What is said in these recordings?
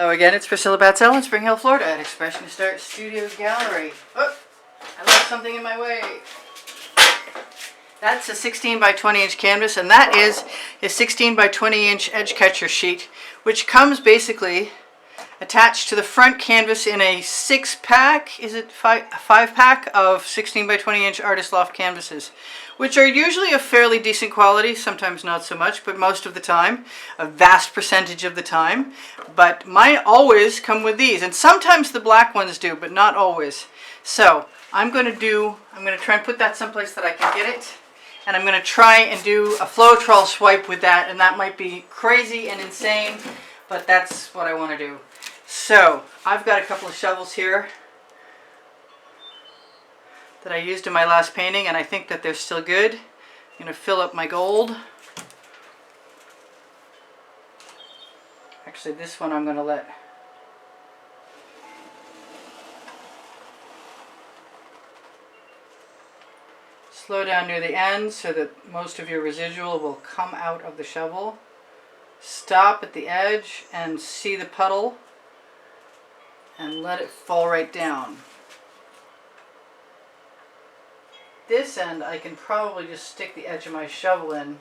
Hello again, it's Priscilla Batzell in Spring Hill, Florida at Expressionist Art Studio Gallery. Oh, I left something in my way. That's a 16 by 20 inch canvas, and that is a 16 by 20 inch edge catcher sheet, which comes basically attached to the front canvas in a 6-pack, is it a 5-pack of 16 by 20 inch Artist Loft canvases, which are usually of fairly decent quality, sometimes not so much, but most of the time, a vast percentage of the time. But mine always come with these, and sometimes the black ones do, but not always. So I'm going to try and put that someplace that I can get it, and I'm going to try and do a Floetrol swipe with that, and that might be crazy and insane, but that's what I want to do. So I've got a couple of shovels here that I used in my last painting, and I think that they're still good. I'm going to fill up my gold. Actually, this one I'm going to let slow down near the end so that most of your residual will come out of the shovel. Stop at the edge and see the puddle and let it fall right down. This end I can probably just stick the edge of my shovel in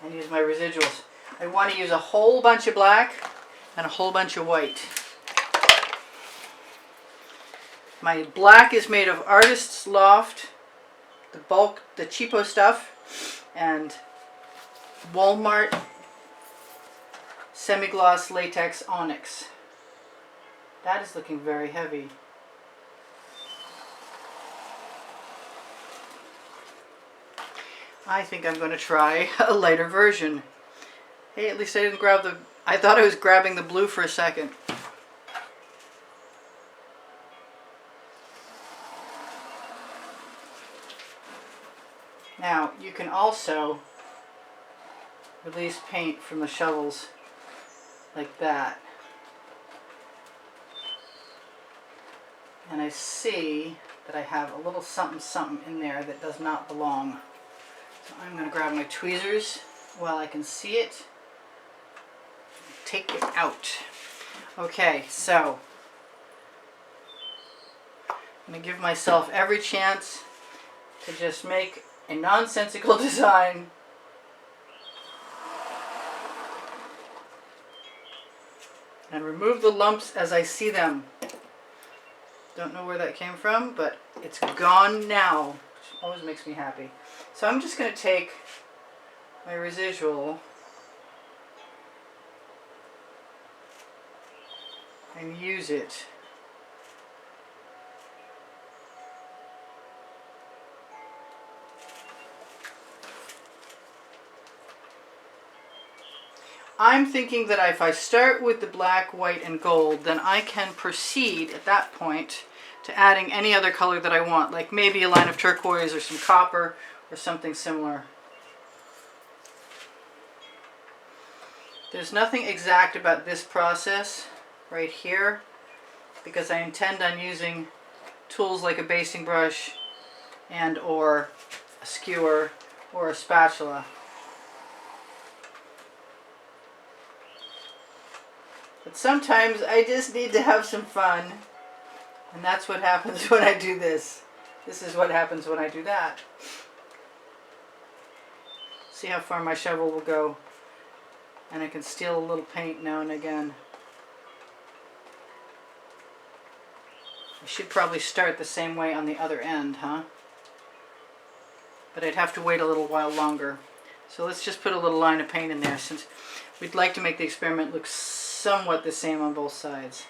and use my residuals. I want to use a whole bunch of black and a whole bunch of white. My black is made of Artist Loft, the bulk, the cheapo stuff, and Walmart semi-gloss latex onyx. That is looking very heavy. I think I'm going to try a lighter version. Hey, at least I didn't grab the... I thought I was grabbing the blue for a second. Now, you can also release paint from the shovels like that. And I see that I have a little something something in there that does not belong. So I'm going to grab my tweezers while I can see it. Take it out. Okay, so I'm going to give myself every chance to just make a nonsensical design. And remove the lumps as I see them. Don't know where that came from, but it's gone now, which always makes me happy. So I'm just going to take my residual and use it. I'm thinking that if I start with the black, white, and gold, then I can proceed at that point to adding any other color that I want, like maybe a line of turquoise or some copper or something similar. There's nothing exact about this process right here because I intend on using tools like a basting brush and or a skewer or a spatula. But sometimes I just need to have some fun, and that's what happens when I do this. This is what happens when I do that. See how far my shovel will go, and I can steal a little paint now and again. I should probably start the same way on the other end, huh? But I'd have to wait a little while longer. So let's just put a little line of paint in there since we'd like to make the experiment look somewhat the same on both sides.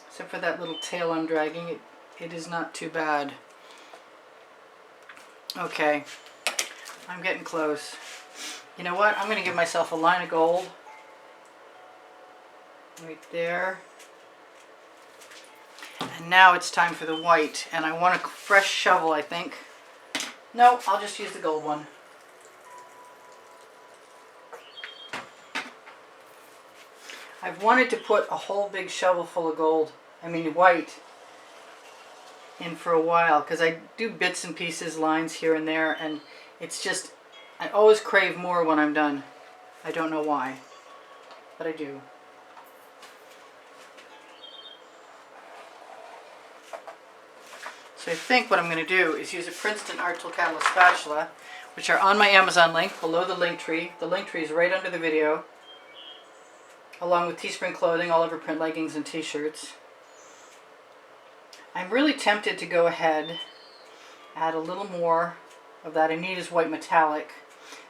Except for that little tail I'm dragging, it is not too bad. Okay, I'm getting close. You know what? I'm going to give myself a line of gold. Right there. And now it's time for the white. And I want a fresh shovel, I think. No, I'll just use the gold one. I've wanted to put a whole big shovel full of gold. I mean white. in for a while, because I do bits and pieces, lines here and there, and it's just, I always crave more when I'm done. I don't know why, but I do. So I think what I'm going to do is use a Princeton Art Tool Catalyst spatula, which are on my Amazon link below the link tree. The link tree is right under the video, along with Teespring clothing, all over print leggings and t-shirts. I'm really tempted to go ahead, add a little more of that Anita's white metallic.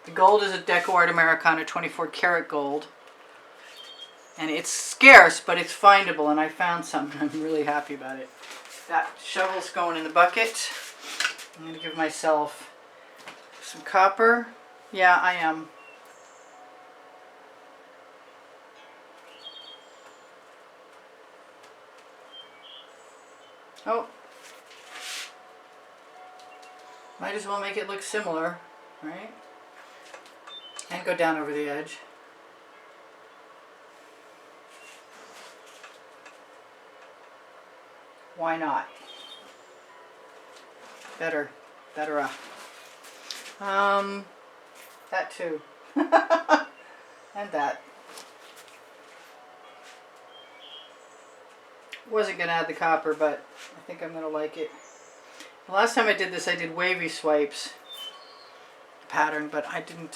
The gold is a Deco Art Americana 24 karat gold. And it's scarce, but it's findable, and I found some, and I'm really happy about it. That shovel's going in the bucket. I'm going to give myself some copper. Yeah, I am. Oh. Might as well make it look similar, right? And go down over the edge. Why not? Better. That too. And that. Wasn't going to add the copper, but I think I'm going to like it. The last time I did this, I did wavy swipes pattern, but I didn't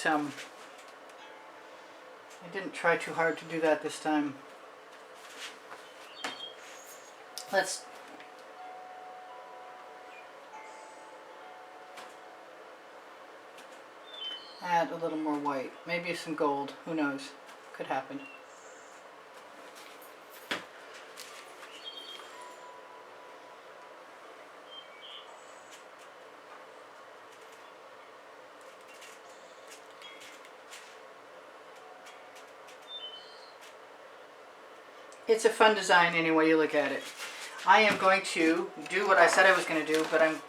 try too hard to do that this time. Let's add a little more white, maybe some gold, who knows, could happen. It's a fun design any way you look at it. I am going to do what I said I was going to do, but I'm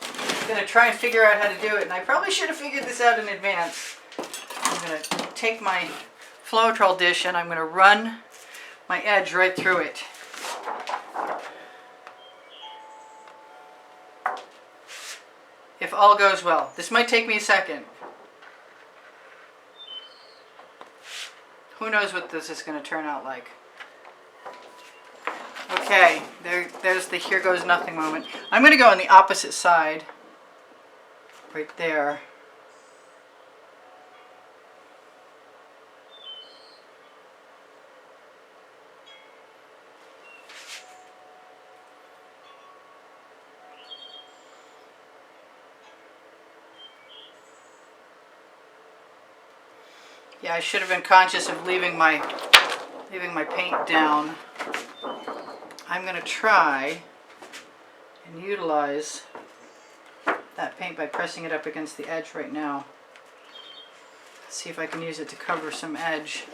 going to try and figure out how to do it, and I probably should have figured this out in advance. I'm going to take my Floetrol dish and I'm going to run my edge right through it. If all goes well. This might take me a second. Who knows what this is going to turn out like. Okay, there's the here goes nothing moment. I'm going to go on the opposite side, right there. Yeah, I should have been conscious of leaving my paint down. I'm going to try and utilize that paint by pressing it up against the edge right now. See if I can use it to cover some edge.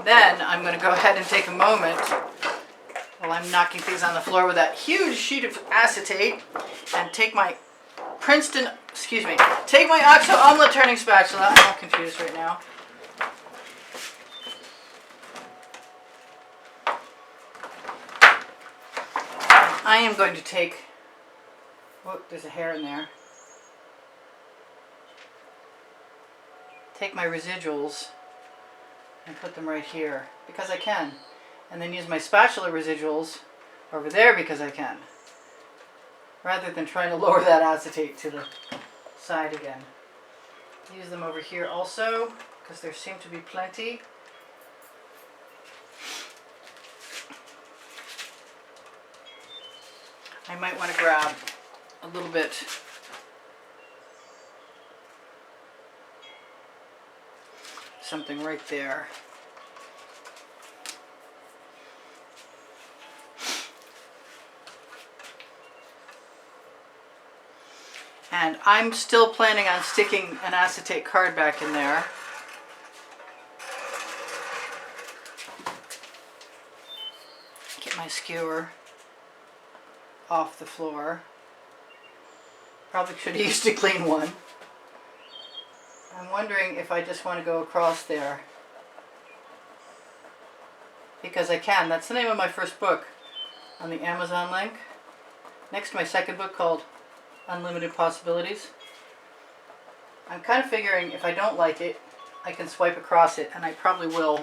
Then I'm going to go ahead and take a moment while I'm knocking things on the floor with that huge sheet of acetate and take my take my OXO omelet turning spatula. I'm all confused right now. I am going to take, whoop, there's a hair in there. Take my residuals and put them right here because I can. And then use my spatula residuals over there because I can. Rather than trying to lower that acetate to the side again. Use them over here also because there seem to be plenty. I might want to grab a little bit something right there. And I'm still planning on sticking an acetate card back in there. Get my skewer off the floor. Probably should have used a clean one. I'm wondering if I just want to go across there. Because I can. That's the name of my first book on the Amazon link. next to my second book called Unlimited Possibilities. I'm kind of figuring if I don't like it, I can swipe across it, and I probably will.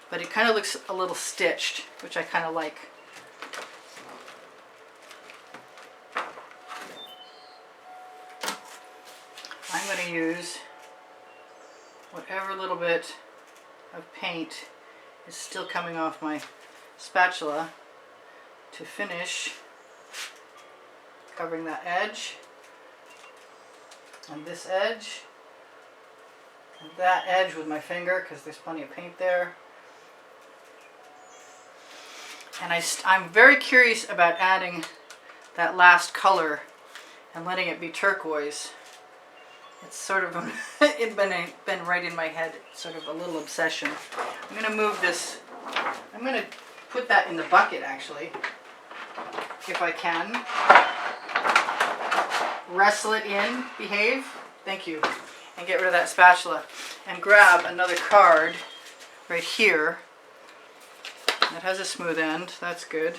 But it kind of looks a little stitched, which I kind of like. I'm going to use whatever little bit of paint is still coming off my spatula to finish covering that edge and this edge and that edge with my finger, because there's plenty of paint there. And I'm very curious about adding that last color and letting it be turquoise. It's sort of been right in my head, sort of a little obsession. I'm going to move this, I'm going to put that in the bucket actually, if I can. Wrestle it in, behave, thank you, and get rid of that spatula. And grab another card right here that has a smooth end, that's good.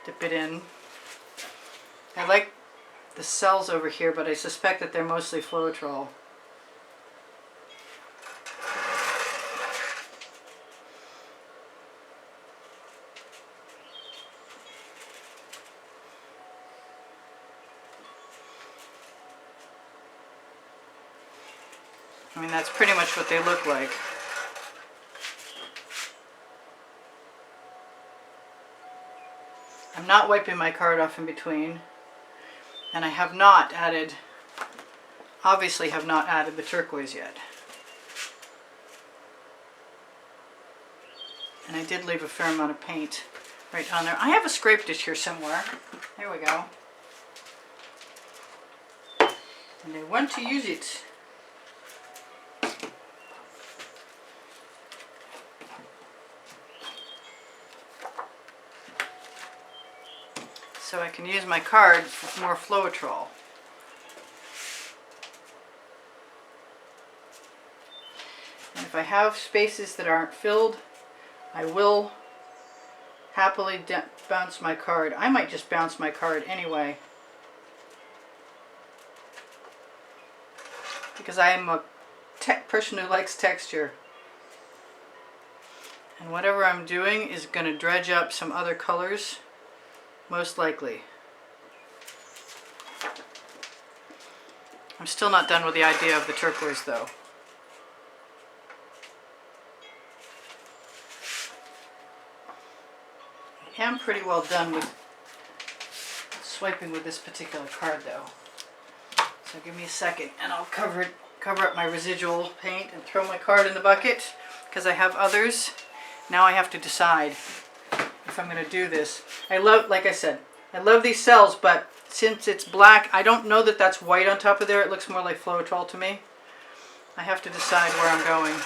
Dip it in. I like the cells over here, but I suspect that they're mostly Floetrol. I mean, that's pretty much what they look like. I'm not wiping my card off in between. And I have not added, obviously have not added the turquoise yet. And I did leave a fair amount of paint right on there. I have a scrape dish here somewhere. There we go. And I want to use it. So I can use my card with more Floetrol. And if I have spaces that aren't filled, I will happily bounce my card. I might just bounce my card anyway, because I am a person who likes texture. And whatever I'm doing is going to dredge up some other colors. Most likely. I'm still not done with the idea of the turquoise though. I am pretty well done with swiping with this particular card though. So give me a second and I'll cover up my residual paint and throw my card in the bucket, because I have others. Now I have to decide if I'm going to do this. I love, like I said, I love these cells, but since it's black, I don't know that that's white on top of there. It looks more like Floetrol to me. I have to decide where I'm going.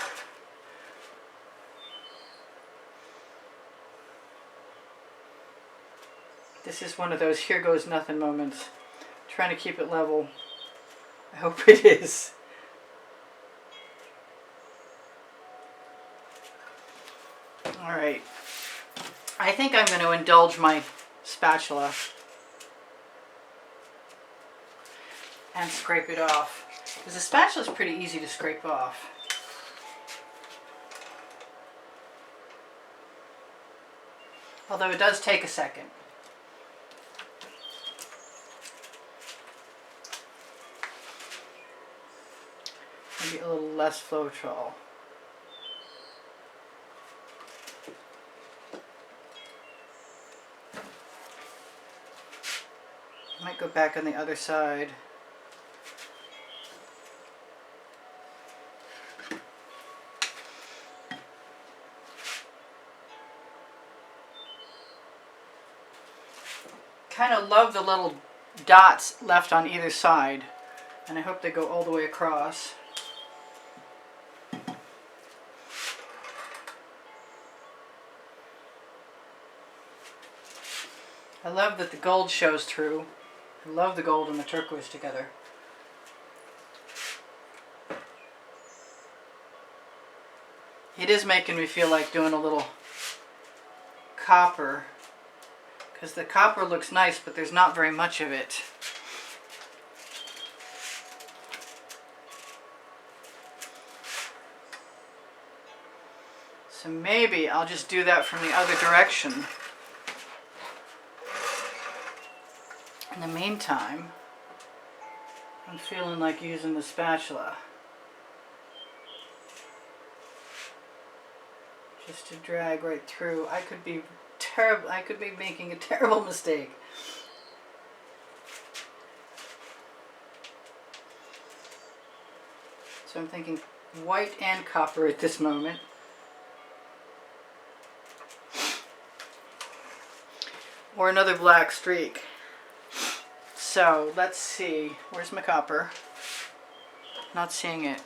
This is one of those here goes nothing moments. Trying to keep it level. I hope it is. All right. I think I'm going to indulge my spatula and scrape it off, because the spatula is pretty easy to scrape off. Although it does take a second. Maybe a little less Floetrol. Might go back on the other side. Kind of love the little dots left on either side, and I hope they go all the way across. I love that the gold shows through. I love the gold and the turquoise together. It is making me feel like doing a little copper because the copper looks nice, but there's not very much of it. So maybe I'll just do that from the other direction. In the meantime, I'm feeling like using the spatula just to drag right through. I could be terrible. I could be making a terrible mistake. So I'm thinking white and copper at this moment. Or another black streak. So let's see. Where's my copper? Not seeing it.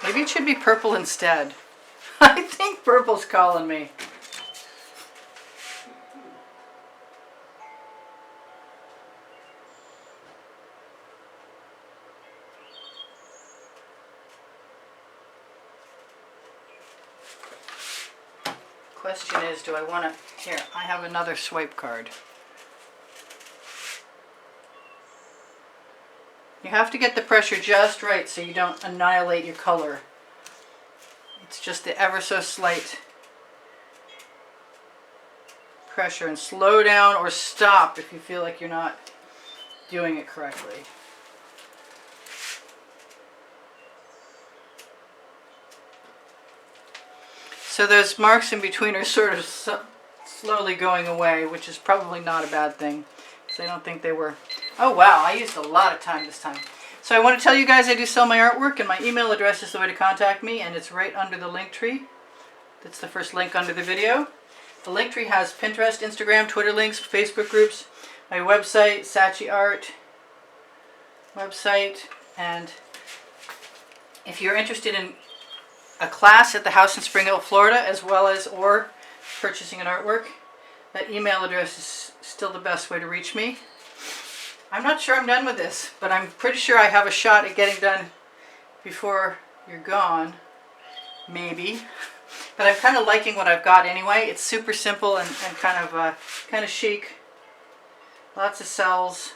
Maybe it should be purple instead. I think purple's calling me. Question is, do I want to... Here, I have another swipe card. You have to get the pressure just right so you don't annihilate your color. It's just the ever so slight pressure, and slow down or stop if you feel like you're not doing it correctly. So those marks in between are sort of slowly going away, which is probably not a bad thing, because I don't think they were... Oh wow, I used a lot of time this time. So I want to tell you guys I do sell my artwork, and my email address is the way to contact me, and it's right under the link tree. That's the first link under the video. The link tree has Pinterest, Instagram, Twitter links, Facebook groups, my website, Saatchi Art website, and if you're interested in a class at the house in Spring Hill, Florida, as well as or purchasing an artwork, that email address is still the best way to reach me. I'm not sure I'm done with this, but I'm pretty sure I have a shot at getting done before you're gone, maybe. But I'm kind of liking what I've got anyway. It's super simple and kind of chic. Lots of cells.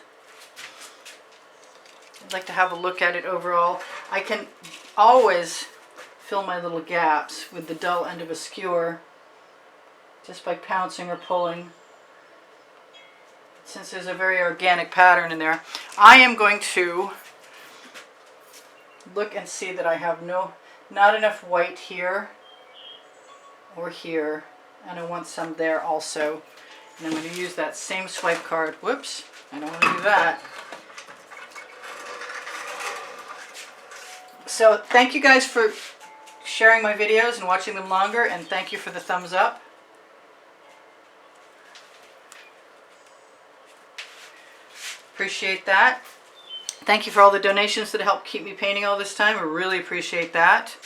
I'd like to have a look at it overall. I can always fill my little gaps with the dull end of a skewer just by pouncing or pulling, since there's a very organic pattern in there. I am going to look and see that I have not enough white here or here, and I want some there also. And I'm going to use that same swipe card. Whoops, I don't want to do that. So thank you guys for sharing my videos and watching them longer, and thank you for the thumbs up. Appreciate that. Thank you for all the donations that help keep me painting all this time. I really appreciate that.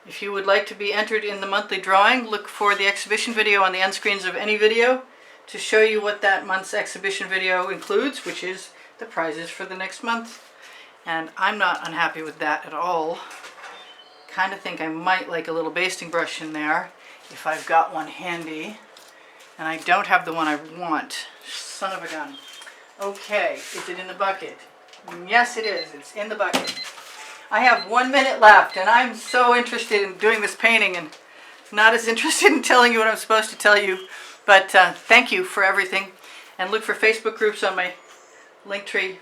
If you would like to be entered in the monthly drawing, look for the exhibition video on the end screens of any video to show you what that month's exhibition video includes, which is the prizes for the next month. And I'm not unhappy with that at all. Kind of think I might like a little basting brush in there if I've got one handy, and I don't have the one I want. Son of a gun. Okay, is it in the bucket? Yes, it is. It's in the bucket. I have 1 minute left, and I'm so interested in doing this painting and not as interested in telling you what I'm supposed to tell you. But thank you for everything, and look for Facebook groups on my link tree.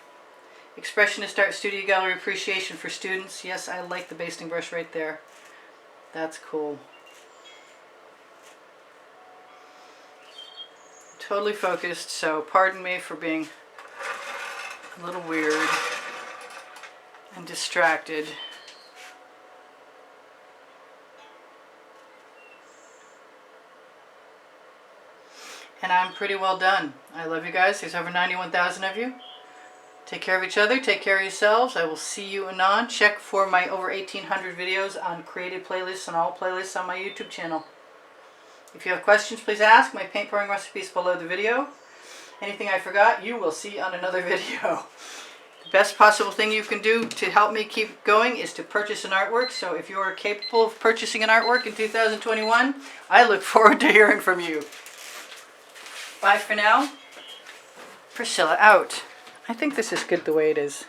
Expressionist Art Studio Gallery Appreciation for Students. Yes, I like the basting brush right there. That's cool. Totally focused, so pardon me for being a little weird and distracted. And I'm pretty well done. I love you guys. There's over 91,000 of you. Take care of each other. Take care of yourselves. I will see you anon. Check for my over 1,800 videos on created playlists and all playlists on my YouTube channel. If you have questions, please ask. My paint pouring recipe is below the video. Anything I forgot, you will see on another video. The best possible thing you can do to help me keep going is to purchase an artwork. So if you are capable of purchasing an artwork in 2021, I look forward to hearing from you. Bye for now. Priscilla out. I think this is good the way it is.